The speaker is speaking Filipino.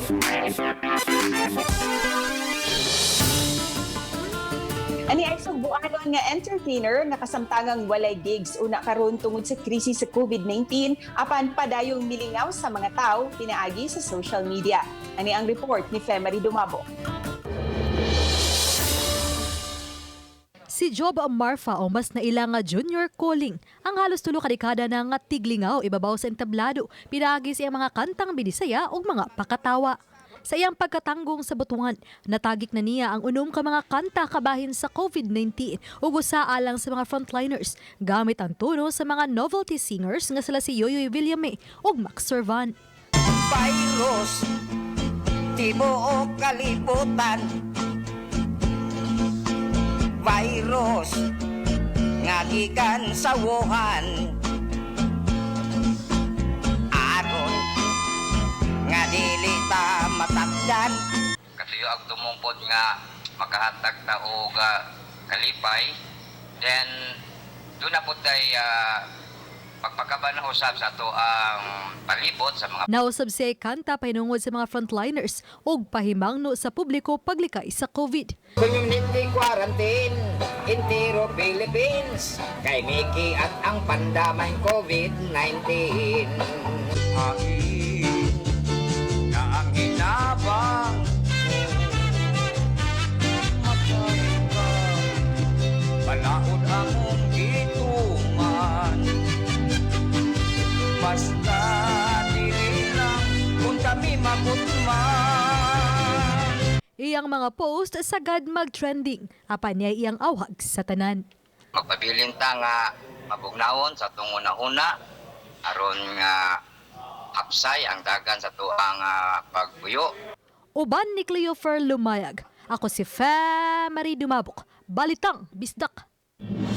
Ani ay subuanon nga entertainer nga kasamtangang walay gigs una karon tungod sa krisis sa COVID-19 apan padayong milingaw sa mga tao pinaagi sa social media. Ani ang report ni Femery Dumabo. Si Job Marfa o mas naila nga junior calling ang halos tulo ka dekada na nga tiglingaw ibabaw sa entablado pinaagi sa mga kantang Binisaya ug mga pakatawa. Sa iyang pagkatanggong sa butungan, natagik na niya ang unom ka mga kanta kabahin sa COVID-19 ug usa alang sa mga frontliners gamit ang tono sa mga novelty singers nga sila si Yoyoy Villame ug Max Servan. Virus, tibuok kalibutan. Virus, nga gikan sa Wuhan. Aron, nga dili ta matakdan. Katuyo ang tumumpod nga makahatag ta og kalipay. Then doon na po tayo pagpakaban na usab sa ato ang palibot sa mga Nausab siya kanta pahinungod sa mga frontliners ug pahimangno sa publiko paglikay sa COVID. Community quarantine, intero Philippines. Kay Mickey at ang pandamay COVID-19. Hain na ang hinabang. Matay ka, palaod among gituman. Basta dili lang kung kami magutman. Iyang mga post sagad mag-trending apan niya iyang awhag sa tanan. magpabilin ta nga mabugnawon sa atong una-una aron nga hapsay ang dagan sa tuang pagbuyo. Uban ni Cleofer Lumayag. Ako si Femery Dumabok. Balitang Bisdak.